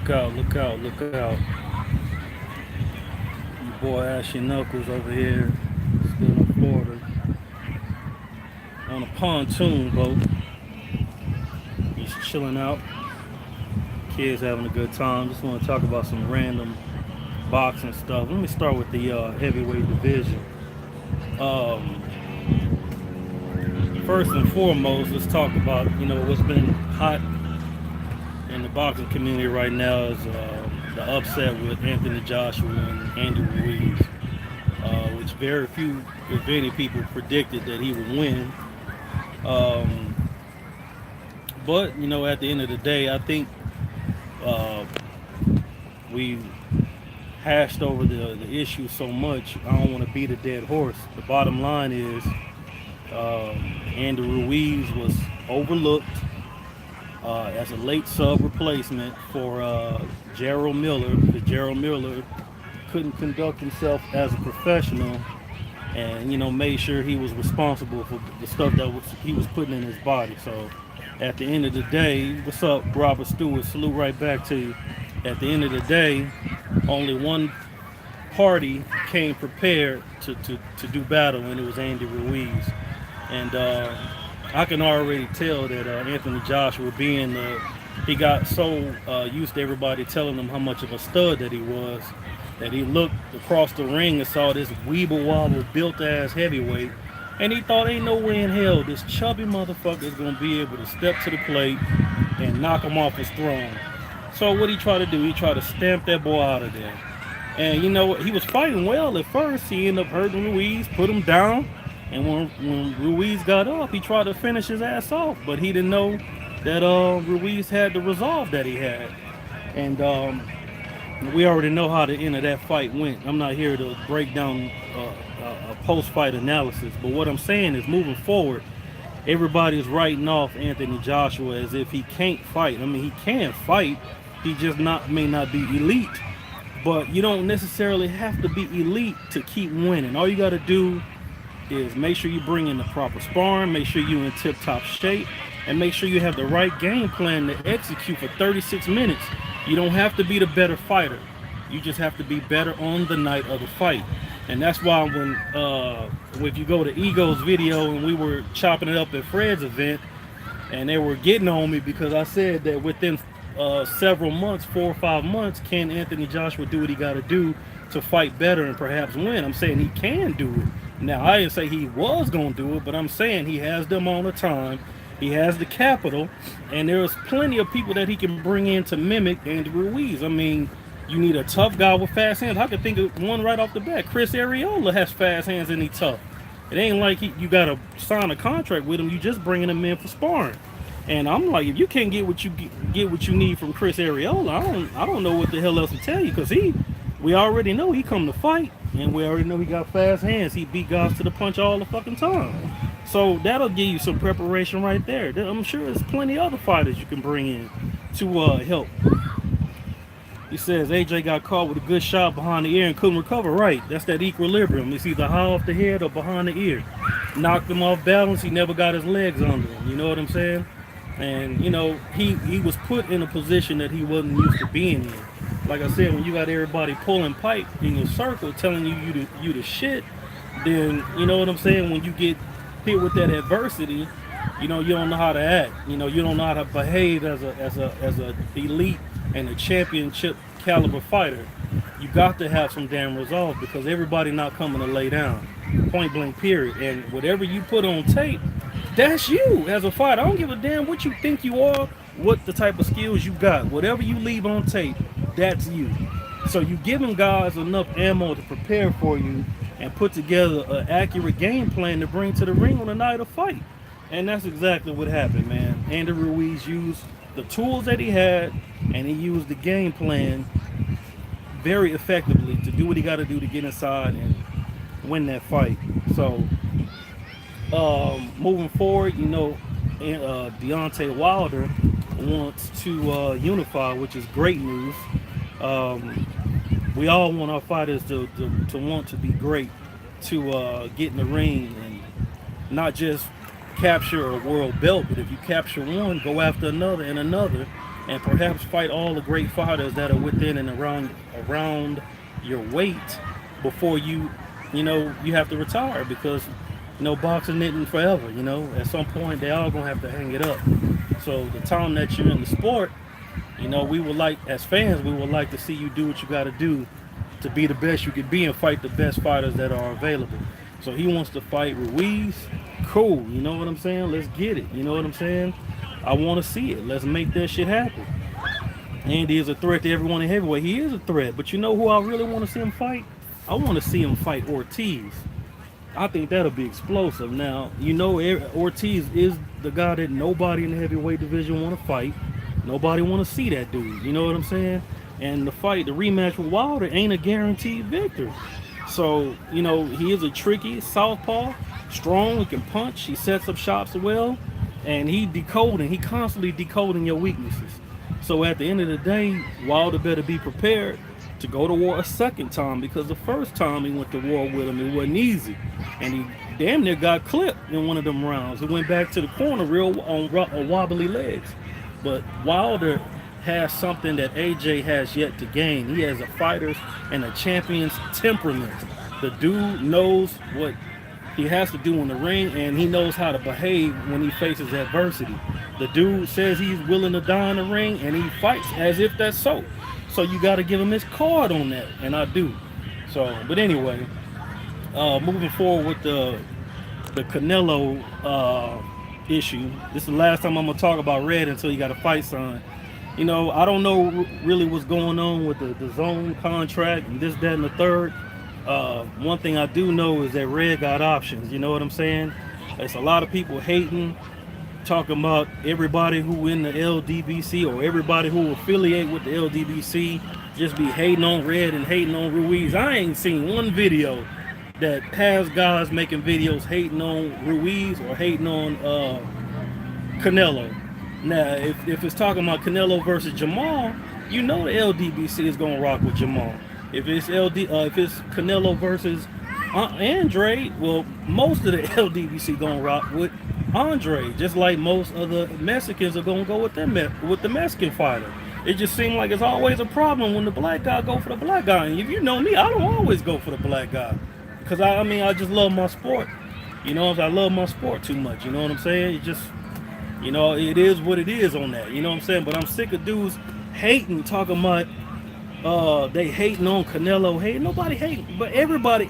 look out, look out, look out. Your boy Ashy Knuckles over here, still in Florida, on a pontoon boat. He's chilling out. Kids having a good time. Just want to talk about some random boxing stuff. Let me start with the heavyweight division. Um, First and foremost, let's talk about what's been hot in the boxing community right now is the upset with Anthony Joshua and Andy Ruiz, which very few, if any, people predicted that he would win. Um, but at the end of the day, I think uh, we hashed over the issue so much. I don't want to beat a dead horse. The bottom line is Andy Ruiz was overlooked as a late sub replacement for Gerald Miller. Because Gerald Miller couldn't conduct himself as a professional, and made sure he was responsible for the stuff that he was putting in his body. So at the end of the day, what's up, Robert Stewart? Salute right back to you. At the end of the day, only one party came prepared to do battle, and it was Andy Ruiz. And I can already tell that Anthony Joshua, being he got so used to everybody telling him how much of a stud that he was, that he looked across the ring and saw this weeble wobble built ass heavyweight, and he thought ain't no way in hell this chubby motherfucker is gonna be able to step to the plate and knock him off his throne. So what he tried to do, he tried to stamp that boy out of there. And he was fighting well at first. He ended up hurting Ruiz, put him down. And when Ruiz got up, he tried to finish his ass off, but he didn't know that Ruiz had the resolve that he had. And we already know how the end of that fight went. I'm not here to break down a post-fight analysis, but what I'm saying is, moving forward, everybody's writing off Anthony Joshua as if he can't fight. I mean, he can fight. He just may not be elite. But you don't necessarily have to be elite to keep winning. All you got to do is make sure you bring in the proper sparring, make sure you're in tip-top shape, and make sure you have the right game plan to execute for 36 minutes. You don't have to be the better fighter. You just have to be better on the night of the fight. And that's why if you go to Ego's video and we were chopping it up at Fred's event, and they were getting on me because I said that within several months, 4 or 5 months, can Anthony Joshua do what he got to do to fight better and perhaps win? I'm saying he can do it. Now, I didn't say he was going to do it, but I'm saying he has them on the time. He has the capital, and there's plenty of people that he can bring in to mimic Andy Ruiz. I mean, you need a tough guy with fast hands. I can think of one right off the bat. Chris Arreola has fast hands and he's tough. It ain't like you got to sign a contract with him. You just bringing him in for sparring. And I'm like, if you can't get what you need from Chris Arreola, I don't know what the hell else to tell you, because we already know he come to fight, and we already know he got fast hands. He beat guys to the punch all the fucking time. So that'll give you some preparation right there. I'm sure there's plenty of other fighters you can bring in to help. He says AJ got caught with a good shot behind the ear and couldn't recover. Right, that's that equilibrium. It's either high off the head or behind the ear. Knocked him off balance. He never got his legs under him. You know what I'm saying? And he was put in a position that he wasn't used to being in. Like I said, when you got everybody pulling pipe in your circle, telling you the shit, then you know what I'm saying. When you get hit with that adversity, you don't know how to act. You don't know how to behave as a elite and a championship caliber fighter. You got to have some damn resolve, because everybody not coming to lay down. Point blank, period. And whatever you put on tape, that's you as a fighter. I don't give a damn what you think you are, what the type of skills you got. Whatever you leave on tape, that's you. So you giving guys enough ammo to prepare for you and put together an accurate game plan to bring to the ring on the night of fight. And that's exactly what happened, man. Andy Ruiz used the tools that he had, and he used the game plan very effectively to do what he got to do to get inside and win that fight. So moving forward, Deontay Wilder wants to unify, which is great news. We all want our fighters to want to be great, to get in the ring and not just capture a world belt, but if you capture one, go after another and another, and perhaps fight all the great fighters that are within and around your weight before you have to retire, because boxing isn't forever. At some point they all gonna have to hang it up. So the time that you're in the sport, we would like, as fans, we would like to see you do what you got to do to be the best you could be and fight the best fighters that are available. So he wants to fight Ruiz. Cool, you know what I'm saying? Let's get it. You know what I'm saying? I want to see it. Let's make that shit happen. Andy is a threat to everyone in heavyweight. He is a threat, but you know who I really want to see him fight? I want to see him fight Ortiz. I think that'll be explosive. Now, Ortiz is the guy that nobody in the heavyweight division want to fight. Nobody want to see that dude. You know what I'm saying? And the rematch with Wilder ain't a guaranteed victory. So, he is a tricky southpaw, strong, he can punch, he sets up shots well, and he constantly decoding your weaknesses. So at the end of the day, Wilder better be prepared to go to war a second time, because the first time he went to war with him, it wasn't easy. And he damn near got clipped in one of them rounds. He went back to the corner real on wobbly legs. But Wilder has something that AJ has yet to gain. He has a fighter's and a champion's temperament. The dude knows what he has to do in the ring, and he knows how to behave when he faces adversity. The dude says he's willing to die in the ring, and he fights as if that's so. So you got to give him his card on that, and I do. So, but anyway, moving forward with the Canelo issue. This is the last time I'm gonna talk about Red until he got a fight signed. I don't know really what's going on with the zone contract and this, that, and the third. One thing I do know is that Red got options. You know what I'm saying? There's a lot of people hating, talking about everybody who in the LDBC or everybody who affiliate with the LDBC just be hating on Red and hating on Ruiz. I ain't seen one video that has guys making videos hating on Ruiz or hating on Canelo. Now, if it's talking about Canelo versus Jamal, the LDBC is gonna rock with Jamal. If it's Canelo versus Andrade, well, most of the LDBC gonna rock with Andrade, just like most of the Mexicans are gonna go with the Mexican fighter. It just seems like it's always a problem when the black guy go for the black guy. And if you know me, I don't always go for the black guy, because I just love my sport. I love my sport too much. You know what I'm saying? It just, it is what it is on that. You know what I'm saying? But I'm sick of dudes hating, talking about they hating on Canelo. Hey, nobody hating, but everybody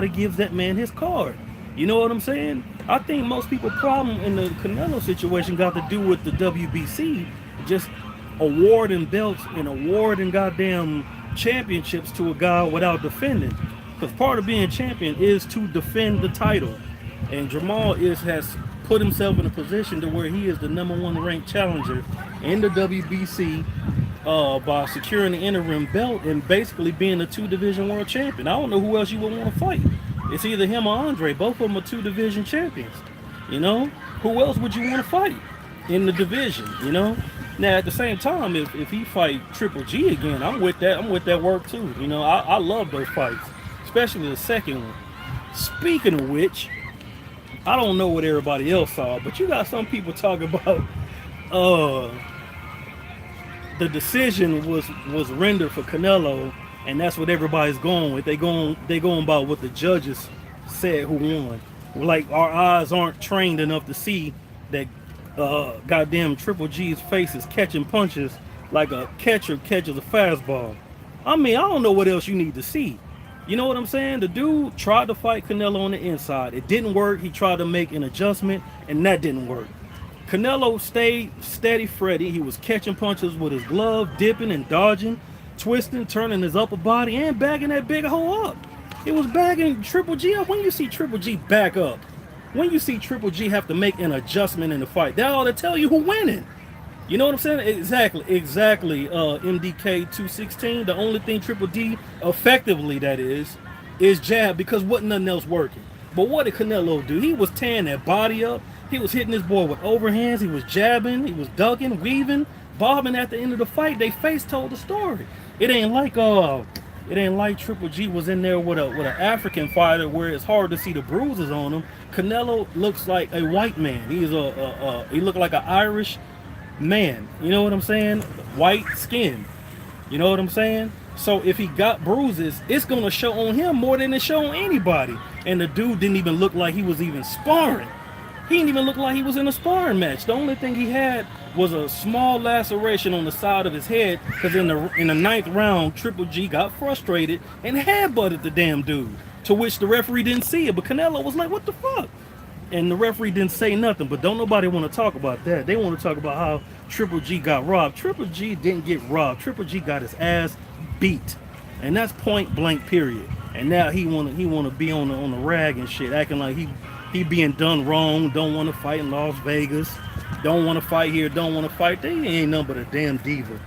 gives that man his card. You know what I'm saying? I think most people's problem in the Canelo situation got to do with the WBC just awarding belts and awarding goddamn championships to a guy without defending. Because part of being champion is to defend the title. And Jamal has put himself in a position to where he is the #1 ranked challenger in the WBC by securing the interim belt and basically being a 2-division world champion. I don't know who else you would want to fight. It's either him or Andre. Both of them are 2-division champions. Who else would you want to fight in the division? Now at the same time, if he fight Triple G again, I'm with that work too. I love those fights, especially the second one. Speaking of which, I don't know what everybody else saw, but you got some people talking about the decision was rendered for Canelo, and that's what everybody's going with. They going about what the judges said who won. Like our eyes aren't trained enough to see that goddamn Triple G's face is catching punches like a catcher catches a fastball. I don't know what else you need to see. You know what I'm saying? The dude tried to fight Canelo on the inside. It didn't work. He tried to make an adjustment, and that didn't work. Canelo stayed steady Freddy. He was catching punches with his glove, dipping and dodging, twisting, turning his upper body, and backing that big hole up. It was backing Triple G up. When you see Triple G back up, when you see Triple G have to make an adjustment in the fight, that ought to tell you who winning. You know what I'm saying? Exactly. MDK 216. The only thing Triple D effectively that is jab, because wasn't nothing else working. But what did Canelo do? He was tearing that body up. He was hitting his boy with overhands. He was jabbing. He was ducking, weaving, bobbing. At the end of the fight, they face told the story. It ain't like Triple G was in there with an African fighter where it's hard to see the bruises on him. Canelo looks like a white man. He looked like an Irish man. You know what I'm saying? White skin. You know what I'm saying? So if he got bruises, it's gonna show on him more than it show on anybody. And the dude didn't even look like he was even sparring. He didn't even look like he was in a sparring match. The only thing he had was a small laceration on the side of his head because in the ninth round, Triple G got frustrated and headbutted the damn dude. To which the referee didn't see it, but Canelo was like, "What the fuck?" And the referee didn't say nothing. But don't nobody want to talk about that. They want to talk about how Triple G got robbed. Triple G didn't get robbed. Triple G got his ass beat, and that's point blank. Period. And now he wanna be on the rag and shit, acting like he being done wrong. Don't want to fight in Las Vegas. Don't want to fight here. Don't want to fight. They ain't nothing but a damn diva.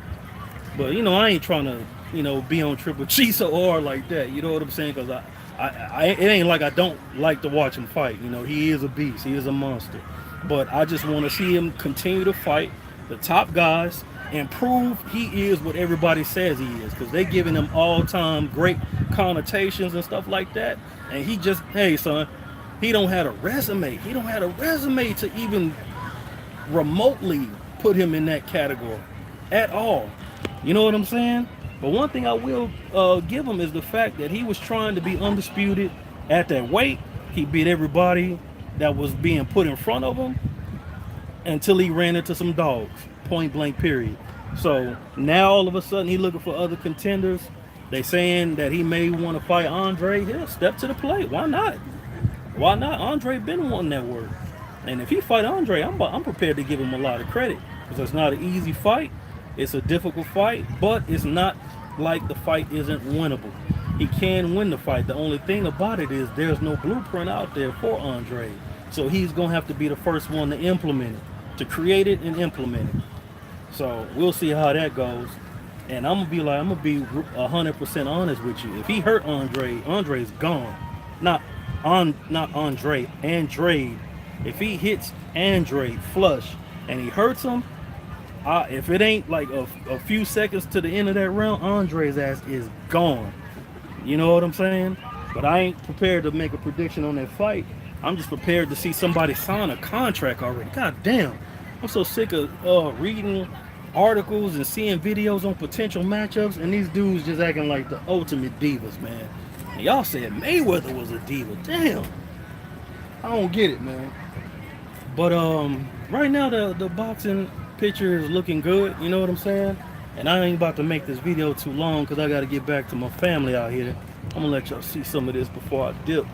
But I ain't trying to be on Triple G so hard like that. You know what I'm saying? Because it ain't like I don't like to watch him fight. He is a beast. He is a monster. But I just want to see him continue to fight the top guys and prove he is what everybody says he is. Because they giving him all-time great connotations and stuff like that. And he just, hey, son, he don't have a resume. He don't have a resume to even remotely put him in that category at all. You know what I'm saying? But one thing I will give him is the fact that he was trying to be undisputed at that weight. He beat everybody that was being put in front of him until he ran into some dogs. Point blank, period. So now all of a sudden he looking for other contenders. They saying that he may want to fight Andre. He'll step to the plate. Why not? Why not? Andre been wanting that work. And if he fight Andre, I'm prepared to give him a lot of credit. Because it's not an easy fight. It's a difficult fight, but it's not like the fight isn't winnable. He can win the fight. The only thing about it is there's no blueprint out there for Andre. So he's going to have to be the first one to implement it, to create it and implement it. So we'll see how that goes. And I'm going to be 100% honest with you. If he hurt Andre, Andre's gone. Not Andre, Andrade. If he hits Andrade flush and he hurts him, if it ain't like a few seconds to the end of that round, Andre's ass is gone. You know what I'm saying? But I ain't prepared to make a prediction on that fight. I'm just prepared to see somebody sign a contract already. God damn. I'm so sick of reading articles and seeing videos on potential matchups, and these dudes just acting like the ultimate divas, man. And y'all said Mayweather was a diva. Damn. I don't get it, man. But right now the boxing picture is looking good, you know what I'm saying? And I ain't about to make this video too long because I got to get back to my family out here. I'm gonna let y'all see some of this before I dip.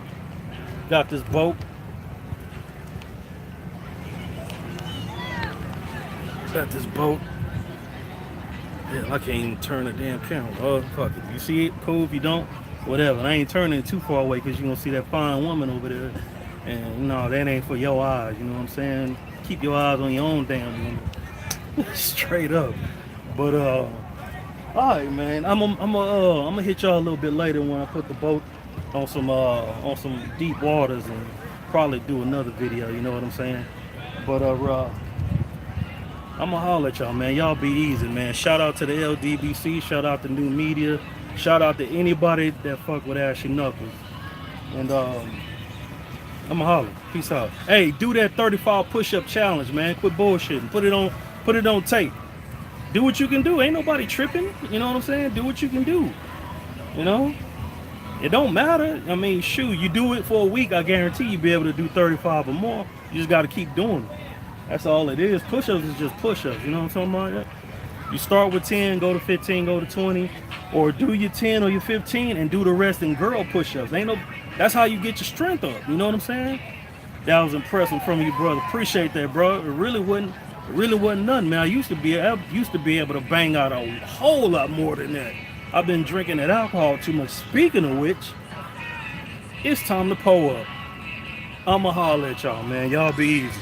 Got this boat. Got this boat. Yeah, I can't even turn the damn camera. Oh, fuck it. You see it? Cool. If you don't, whatever. I ain't turning it too far away because you're gonna see that fine woman over there. And no, that ain't for your eyes, you know what I'm saying? Keep your eyes on your own damn woman. Straight up. But all right, man. I'm gonna hit y'all a little bit later when I put the boat on some deep waters and probably do another video. You know what I'm saying? But I'm gonna holler at y'all, man. Y'all be easy, man. Shout out to the LDBC. Shout out to New Media. Shout out to anybody that fuck with Ashy Knuckles. And I'm gonna holler. Peace out. Hey, do that 35 push-up challenge, man. Quit bullshitting. Put it on tape. Do what you can do. Ain't nobody tripping. You know what I'm saying? Do what you can do. You know? It don't matter. I mean, shoot, you do it for a week, I guarantee you'll be able to do 35 or more. You just gotta keep doing it. That's all it is. Push-ups is just push-ups. You know what I'm talking about? You start with 10, go to 15, go to 20, or do your 10 or your 15 and do the rest in girl push-ups. That's how you get your strength up. You know what I'm saying? That was impressive from you, brother. Appreciate that, bro. It really wasn't nothing, man. I used to be able to bang out a whole lot more than that. I've been drinking that alcohol too much. Speaking of which, it's time to pull up. I'ma holler at y'all, man. Y'all be easy.